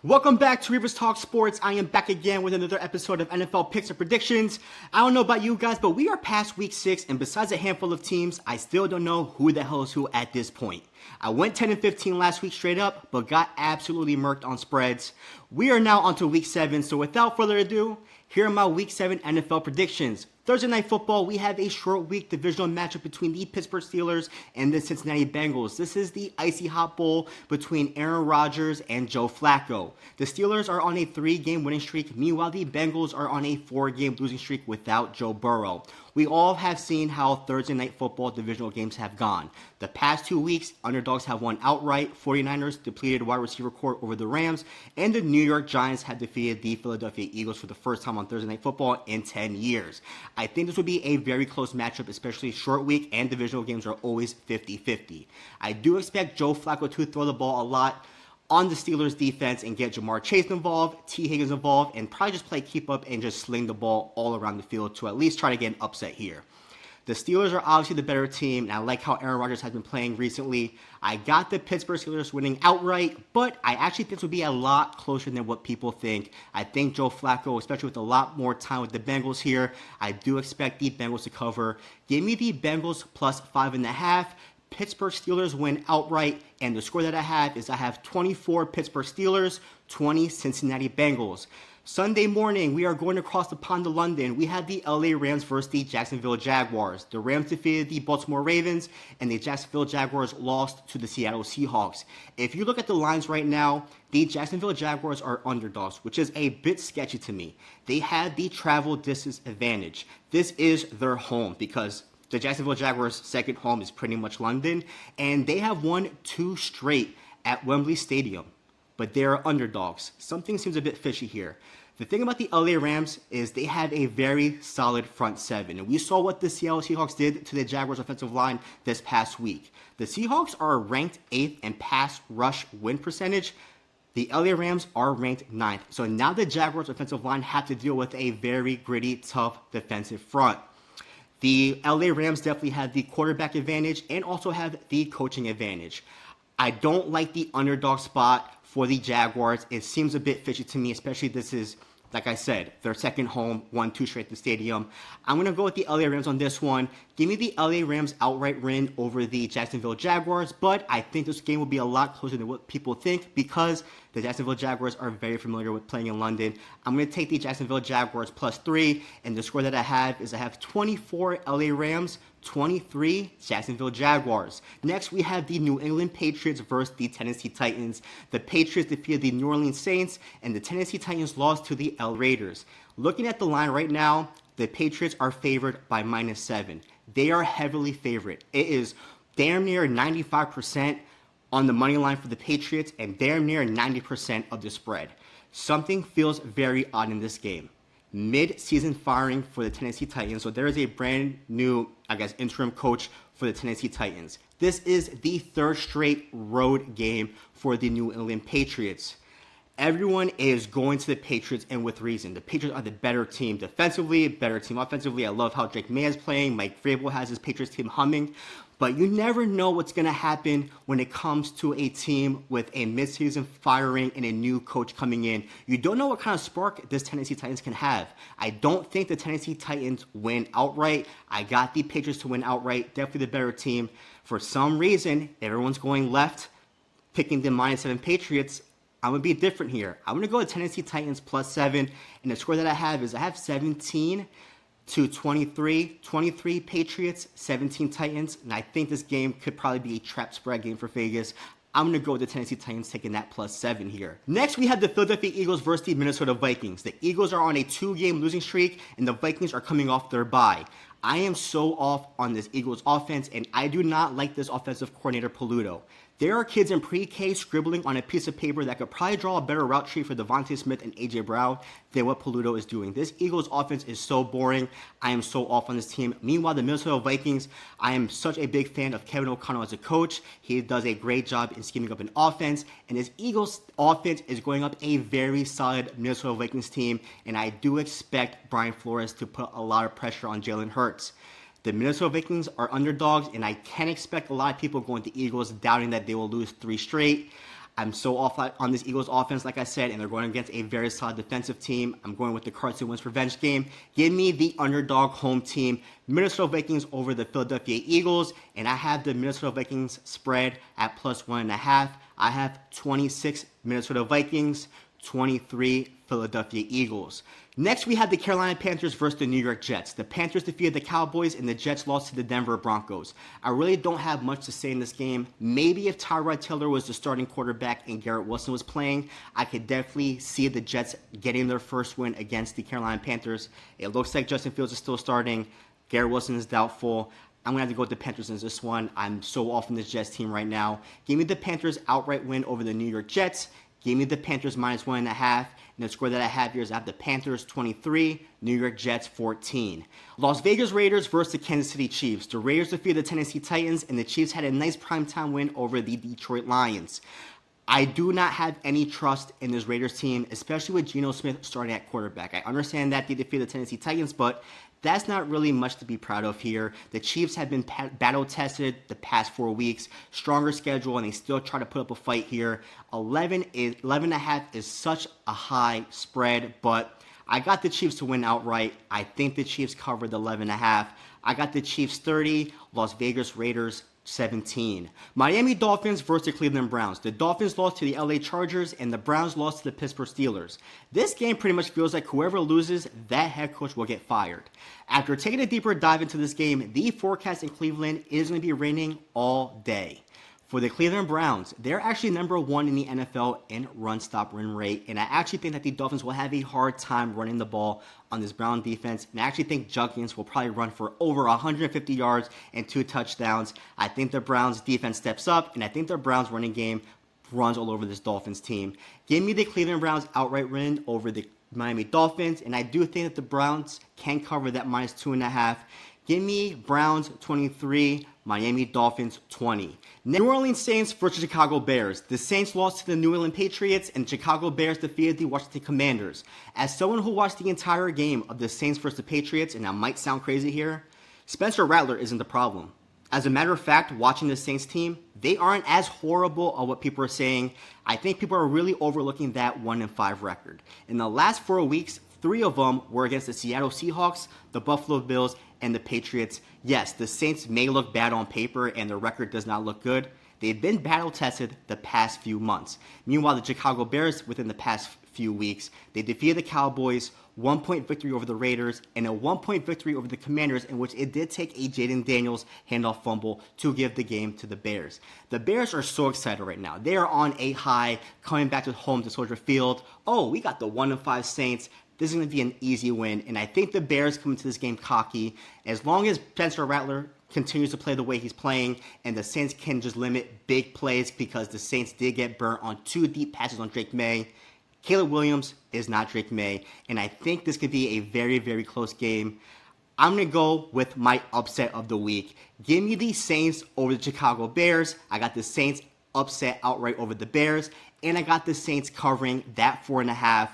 Welcome back to Reavers Talk Sports. I am back again with another episode of NFL Picks and Predictions. I don't know about you guys, but we are past week 6, and besides a handful of teams, I still don't know who the hell is who at this point. I went 10-15 last week straight up, but got absolutely murked on spreads. We are now onto week 7, so without further ado, here are my week 7 NFL predictions. Thursday Night Football, we have a short week divisional matchup between the Pittsburgh Steelers and the Cincinnati Bengals. This is the icy hot bowl between Aaron Rodgers and Joe Flacco. The Steelers are on a 3-game winning streak. Meanwhile, the Bengals are on a 4-game losing streak without Joe Burrow. We all have seen how Thursday Night Football divisional games have gone. The past 2 weeks, underdogs have won outright. 49ers depleted wide receiver core over the Rams, and the New York Giants have defeated the Philadelphia Eagles for the first time on Thursday Night Football in 10 years. I think this would be a very close matchup, especially short week and divisional games are always 50-50. I do expect Joe Flacco to throw the ball a lot on the Steelers defense and get Jamar Chase involved, T. Higgins involved, and probably just play keep up and just sling the ball all around the field to at least try to get an upset here. The Steelers are obviously the better team, and I like how Aaron Rodgers has been playing recently. I got the Pittsburgh Steelers winning outright, but I actually think this will be a lot closer than what people think. I think Joe Flacco, especially with a lot more time with the Bengals here, I do expect the Bengals to cover. Give me the Bengals plus 5.5. Pittsburgh Steelers win outright, and the score that I have 24 Pittsburgh Steelers, 20 Cincinnati Bengals. Sunday morning, we are going across the pond to London. We have the LA Rams versus the Jacksonville Jaguars. The Rams defeated the Baltimore Ravens, and the Jacksonville Jaguars lost to the Seattle Seahawks. If you look at the lines right now, the Jacksonville Jaguars are underdogs, which is a bit sketchy to me. They had the travel distance advantage. This is their home because the Jacksonville Jaguars' second home is pretty much London, and they have won 2 straight at Wembley Stadium. But they're underdogs. Something seems a bit fishy here. The thing about the LA Rams is they have a very solid front 7. And we saw what the Seattle Seahawks did to the Jaguars offensive line this past week. The Seahawks are ranked 8th in pass rush win percentage. The LA Rams are ranked 9th. So now the Jaguars offensive line have to deal with a very gritty, tough defensive front. The LA Rams definitely have the quarterback advantage and also have the coaching advantage. I don't like the underdog spot for the Jaguars. It seems a bit fishy to me, especially this is, like I said, their second home, won 2 straight at the stadium. I'm going to go with the LA Rams on this one. Give me the LA Rams outright win over the Jacksonville Jaguars, but I think this game will be a lot closer than what people think because the Jacksonville Jaguars are very familiar with playing in London. I'm going to take the Jacksonville Jaguars plus 3, and the score that I have 24 LA Rams, 23 Jacksonville Jaguars. Next, we have the New England Patriots versus the Tennessee Titans. The Patriots defeated the New Orleans Saints, and the Tennessee Titans lost to the LA Raiders. Looking at the line right now, the Patriots are favored by -7. They are heavily favored. It is damn near 95% on the money line for the Patriots and damn near 90% of the spread. Something feels very odd in this game. Mid-season firing for the Tennessee Titans. So there is a brand new, interim coach for the Tennessee Titans. This is the 3rd straight road game for the New England Patriots. Everyone is going to the Patriots, and with reason. The Patriots are the better team defensively, better team offensively. I love how Drake May is playing. Mike Vrabel has his Patriots team humming. But you never know what's going to happen when it comes to a team with a midseason firing and a new coach coming in. You don't know what kind of spark this Tennessee Titans can have. I don't think the Tennessee Titans win outright. I got the Patriots to win outright. Definitely the better team. For some reason, everyone's going left, picking the -7 Patriots. I'm going to be different here. I'm going to go with Tennessee Titans plus 7. And the score that I have 17 to 23. 23 Patriots, 17 Titans. And I think this game could probably be a trap spread game for Vegas. I'm going to go with the Tennessee Titans taking that plus 7 here. Next, we have the Philadelphia Eagles versus the Minnesota Vikings. The Eagles are on a 2-game losing streak, and the Vikings are coming off their bye. I am so off on this Eagles offense, and I do not like this offensive coordinator, Paluto. There are kids in pre-K scribbling on a piece of paper that could probably draw a better route tree for Devontae Smith and A.J. Brown than what Paluto is doing. This Eagles offense is so boring. I am so off on this team. Meanwhile, the Minnesota Vikings, I am such a big fan of Kevin O'Connell as a coach. He does a great job in scheming up an offense, and this Eagles offense is going up a very solid Minnesota Vikings team, and I do expect Brian Flores to put a lot of pressure on Jalen Hurts. The Minnesota Vikings are underdogs, and I can't expect a lot of people going to Eagles doubting that they will lose 3 straight. I'm so off on this Eagles offense, like I said, and they're going against a very solid defensive team. I'm going with the Carson Wentz revenge game. Give me the underdog home team, Minnesota Vikings over the Philadelphia Eagles, and I have the Minnesota Vikings spread at +1.5. I have 26 Minnesota Vikings, 23 Philadelphia Eagles. Next, we have the Carolina Panthers versus the New York Jets. The Panthers defeated the Cowboys, and the Jets lost to the Denver Broncos. I really don't have much to say in this game. Maybe if Tyrod Taylor was the starting quarterback and Garrett Wilson was playing, I could definitely see the Jets getting their first win against the Carolina Panthers. It looks like Justin Fields is still starting. Garrett Wilson is doubtful. I'm going to have to go with the Panthers in this one. I'm so off in this Jets team right now. Give me the Panthers outright win over the New York Jets. Give me the Panthers -1.5. And the score that I have here is I have the Panthers 23, New York Jets 14. Las Vegas Raiders versus the Kansas City Chiefs. The Raiders defeated the Tennessee Titans, and the Chiefs had a nice primetime win over the Detroit Lions. I do not have any trust in this Raiders team, especially with Geno Smith starting at quarterback. I understand that they defeated the Tennessee Titans, but that's not really much to be proud of here. The Chiefs have been battle-tested the past 4 weeks, stronger schedule, and they still try to put up a fight here. 11.5 is such a high spread, but I got the Chiefs to win outright. I think the Chiefs covered the 11.5. I got the Chiefs 30, Las Vegas Raiders 17. Miami Dolphins versus the Cleveland Browns. The Dolphins lost to the LA Chargers and the Browns lost to the Pittsburgh Steelers. This game pretty much feels like whoever loses, that head coach will get fired. After taking a deeper dive into this game, the forecast in Cleveland is going to be raining all day. For the Cleveland Browns, they're actually number 1 in the NFL in run-stop-run rate, and I actually think that the Dolphins will have a hard time running the ball on this Brown defense, and I actually think Junkins will probably run for over 150 yards and 2 touchdowns. I think the Browns defense steps up, and I think the Browns running game runs all over this Dolphins team. Give me the Cleveland Browns outright win over the Miami Dolphins, and I do think that the Browns can cover that -2.5. Give me Browns 23, Miami Dolphins 20. New Orleans Saints versus Chicago Bears. The Saints lost to the New England Patriots, and Chicago Bears defeated the Washington Commanders. As someone who watched the entire game of the Saints versus the Patriots, and I might sound crazy here, Spencer Rattler isn't the problem. As a matter of fact, watching the Saints team, they aren't as horrible of what people are saying. I think people are really overlooking that 1-5 record. In the last 4 weeks, 3 of them were against the Seattle Seahawks, the Buffalo Bills, and the Patriots. Yes, the Saints may look bad on paper and their record does not look good. They've been battle-tested the past few months. Meanwhile, the Chicago Bears, within the past few weeks, they defeated the Cowboys, 1-point victory over the Raiders, and a 1-point victory over the Commanders, in which it did take a Jaden Daniels handoff fumble to give the game to the Bears. The Bears are so excited right now. They are on a high, coming back to home to Soldier Field. Oh, we got the 1-5 Saints. This is going to be an easy win, and I think the Bears come into this game cocky. As long as Spencer Rattler continues to play the way he's playing, and the Saints can just limit big plays, because the Saints did get burnt on 2 deep passes on Drake May. Caleb Williams is not Drake May, and I think this could be a very, very close game. I'm going to go with my upset of the week. Give me the Saints over the Chicago Bears. I got the Saints upset outright over the Bears, and I got the Saints covering that 4.5.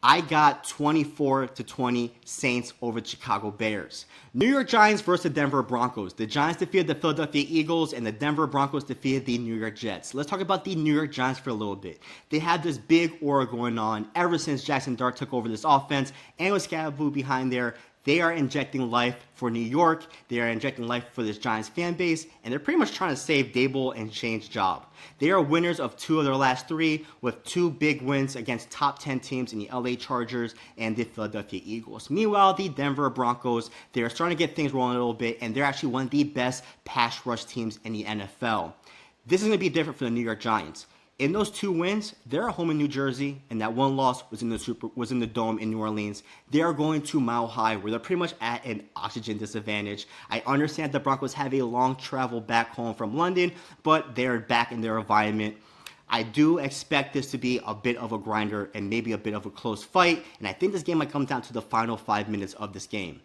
I got 24-20 Saints over the Chicago Bears. New York Giants versus the Denver Broncos. The Giants defeated the Philadelphia Eagles, and the Denver Broncos defeated the New York Jets. Let's talk about the New York Giants for a little bit. They have this big aura going on ever since Jackson Dart took over this offense, and with Scalaboo behind there. They are injecting life for New York. They are injecting life for this Giants fan base, and they're pretty much trying to save Dable and Shane's job. They are winners of 2 of their last 3, with 2 big wins against top 10 teams in the LA Chargers and the Philadelphia Eagles. Meanwhile, the Denver Broncos, they are starting to get things rolling a little bit, and they're actually one of the best pass rush teams in the NFL. This is going to be different for the New York Giants. In those 2 wins, they're at home in New Jersey, and that 1 loss was in the Dome in New Orleans. They are going to Mile High, where they're pretty much at an oxygen disadvantage. I understand the Broncos have a long travel back home from London, but they're back in their environment. I do expect this to be a bit of a grinder and maybe a bit of a close fight, and I think this game might come down to the final 5 minutes of this game.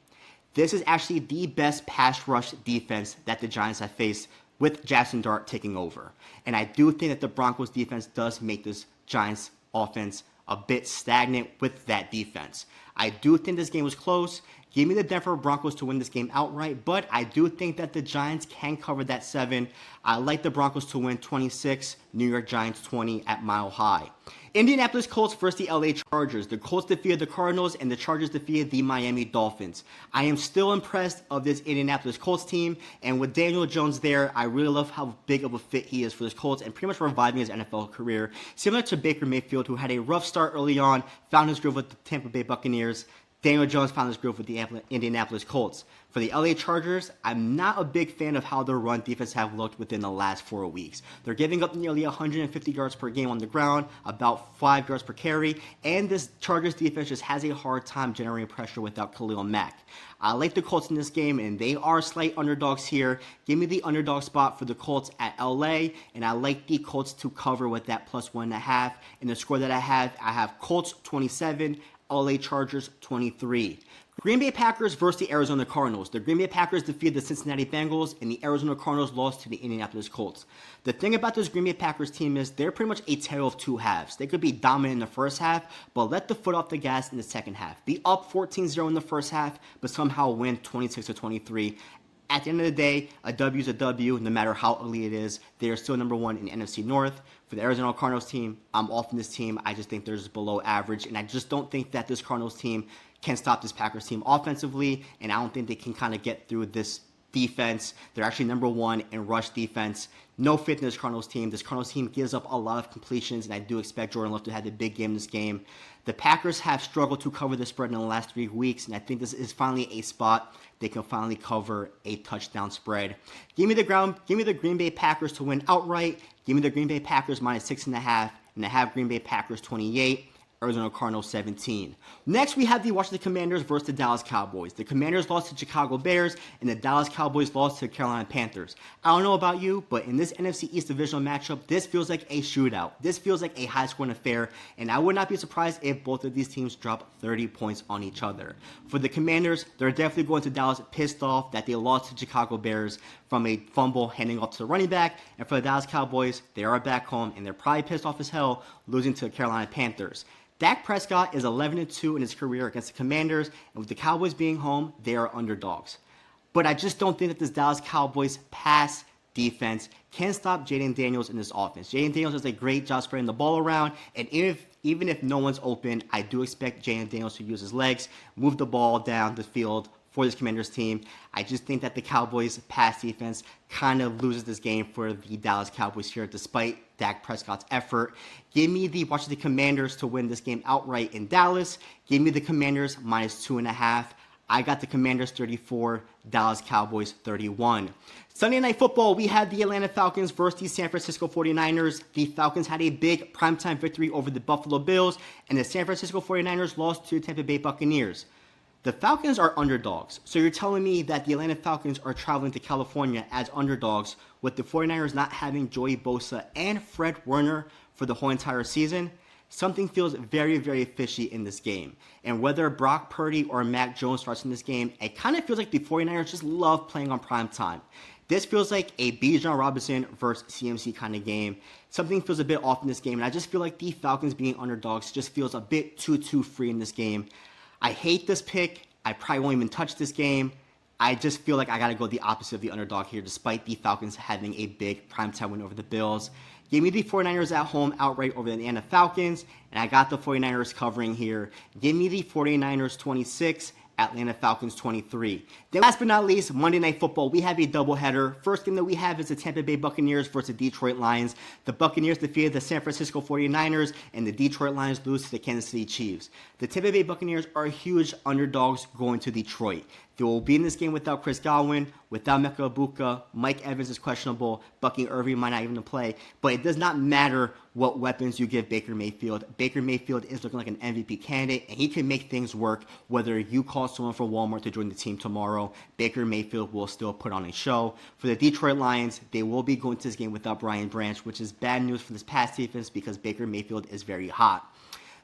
This is actually the best pass rush defense that the Giants have faced, with Jackson Dart taking over. And I do think that the Broncos defense does make this Giants offense a bit stagnant with that defense. I do think this game was close, Give me the Denver Broncos to win this game outright, but I do think that the Giants can cover that 7. I like the Broncos to win 26, New York Giants 20 at Mile High. Indianapolis Colts versus the LA Chargers. The Colts defeated the Cardinals and the Chargers defeated the Miami Dolphins. I am still impressed of this Indianapolis Colts team, and with Daniel Jones there, I really love how big of a fit he is for this Colts and pretty much reviving his NFL career. Similar to Baker Mayfield, who had a rough start early on, found his groove with the Tampa Bay Buccaneers. Daniel Jones found his groove with the Indianapolis Colts. For the LA Chargers, I'm not a big fan of how their run defense have looked within the last 4 weeks. They're giving up nearly 150 yards per game on the ground, about 5 yards per carry, and this Chargers defense just has a hard time generating pressure without Khalil Mack. I like the Colts in this game, and they are slight underdogs here. Give me the underdog spot for the Colts at LA, and I like the Colts to cover with that plus 1.5. And the score that I have Colts 27, LA Chargers 23. Green Bay Packers versus the Arizona Cardinals. The Green Bay Packers defeated the Cincinnati Bengals, and the Arizona Cardinals lost to the Indianapolis Colts. The thing about this Green Bay Packers team is they're pretty much a tale of two halves. They could be dominant in the first half, but let the foot off the gas in the second half. Be up 14-0 in the first half, but somehow win 26-23. At the end of the day, a W is a W, no matter how ugly it is. They are still number 1 in the NFC North. For the Arizona Cardinals team, I'm off in this team. I just think they're just below average, and I just don't think that this Cardinals team can stop this Packers team offensively, and I don't think they can kind of get through this defense. They're actually number 1 in rush defense. No fit in this Cardinals team. This Cardinals team gives up a lot of completions, and I do expect Jordan Love to have a big game in this game. The Packers have struggled to cover the spread in the last 3 weeks, and I think this is finally a spot they can finally cover a touchdown spread. Give me the Green Bay Packers to win outright. Give me the Green Bay Packers minus 6.5, and I have Green Bay Packers 28. Arizona Cardinals 17. Next, we have the Washington Commanders versus the Dallas Cowboys. The Commanders lost to Chicago Bears, and the Dallas Cowboys lost to the Carolina Panthers. I don't know about you, but in this NFC East divisional matchup, this feels like a shootout. This feels like a high-scoring affair, and I would not be surprised if both of these teams drop 30 points on each other. For the Commanders, they're definitely going to Dallas pissed off that they lost to Chicago Bears from a fumble handing off to the running back, and for the Dallas Cowboys, they are back home, and they're probably pissed off as hell losing to the Carolina Panthers. Dak Prescott is 11-2 in his career against the Commanders, and with the Cowboys being home, they are underdogs. But I just don't think that this Dallas Cowboys pass defense can stop Jaden Daniels in this offense. Jaden Daniels does a great job spreading the ball around, and even if no one's open, I do expect Jaden Daniels to use his legs, move the ball down the field for this Commanders team. I just think that the Cowboys pass defense kind of loses this game for the Dallas Cowboys here despite Dak Prescott's effort. Give me the Washington Commanders to win this game outright in Dallas. Give me the Commanders minus 2.5. I got the Commanders 34, Dallas Cowboys 31. Sunday Night Football, we had the Atlanta Falcons versus the San Francisco 49ers. The Falcons had a big primetime victory over the Buffalo Bills, and the San Francisco 49ers lost to the Tampa Bay Buccaneers. The Falcons are underdogs, so you're telling me that the Atlanta Falcons are traveling to California as underdogs with the 49ers not having Joey Bosa and Fred Warner for the whole entire season? Something feels very, very fishy in this game. And whether Brock Purdy or Mac Jones starts in this game, it kind of feels like the 49ers just love playing on prime time. This feels like a Bijan Robinson versus CMC kind of game. Something feels a bit off in this game, and I just feel like the Falcons being underdogs just feels a bit too free in this game. I hate this pick. I probably won't even touch this game. I just feel like I got to go the opposite of the underdog here, despite the Falcons having a big primetime win over the Bills. Give me the 49ers at home outright over the Atlanta Falcons, and I got the 49ers covering here. Give me the 49ers 26, Atlanta Falcons 23. Then last but not least, Monday Night Football, we have a doubleheader. First game that we have is the Tampa Bay Buccaneers versus the Detroit Lions. The Buccaneers defeated the San Francisco 49ers, and the Detroit Lions lose to the Kansas City Chiefs. The Tampa Bay Buccaneers are huge underdogs going to Detroit. They will be in this game without Chris Godwin, without Mecca Ibuka. Mike Evans is questionable. Bucky Irving might not even play. But it does not matter what weapons you give Baker Mayfield. Baker Mayfield is looking like an MVP candidate, and he can make things work. Whether you call someone from Walmart to join the team tomorrow, Baker Mayfield will still put on a show. For the Detroit Lions, they will be going to this game without Brian Branch, which is bad news for this pass defense because Baker Mayfield is very hot.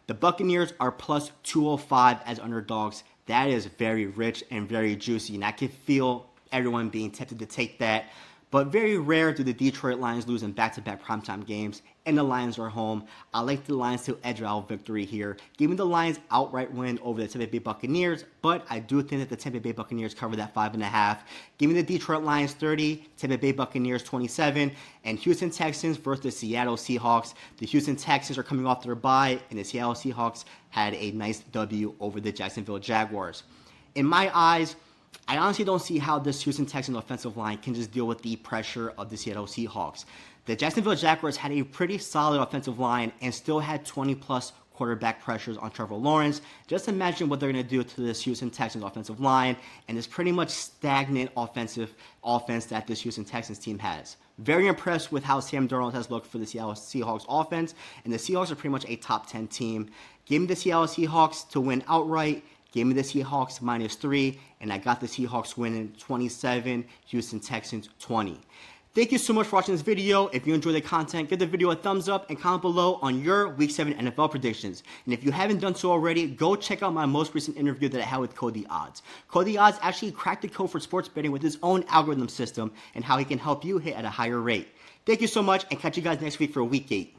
The Buccaneers are plus 205 as underdogs. That is very rich and very juicy, and I can feel everyone being tempted to take that. But very rare do the Detroit Lions lose in back-to-back primetime games, and the Lions are home. I like the Lions to edge out victory here, giving the Lions outright win over the Tampa Bay Buccaneers, but I do think that the Tampa Bay Buccaneers cover that 5.5. Give me the Detroit Lions 30, Tampa Bay Buccaneers 27, and Houston Texans versus the Seattle Seahawks. The Houston Texans are coming off their bye, and the Seattle Seahawks had a nice W over the Jacksonville Jaguars. In my eyes, I honestly don't see how this Houston Texans offensive line can just deal with the pressure of the Seattle Seahawks. The Jacksonville Jaguars had a pretty solid offensive line and still had 20-plus quarterback pressures on Trevor Lawrence. Just imagine what they're going to do to this Houston Texans offensive line and this pretty much stagnant offense that this Houston Texans team has. Very impressed with how Sam Darnold has looked for the Seattle Seahawks offense, and the Seahawks are pretty much a top 10 team. Give me the Seattle Seahawks to win outright. Give me the Seahawks -3, and I got the Seahawks winning 27, Houston Texans 20. Thank you so much for watching this video. If you enjoyed the content, give the video a thumbs up and comment below on your Week 7 NFL predictions. And if you haven't done so already, go check out my most recent interview that I had with Cody Odds. Cody Odds actually cracked the code for sports betting with his own algorithm system and how he can help you hit at a higher rate. Thank you so much, and catch you guys next week for Week 8.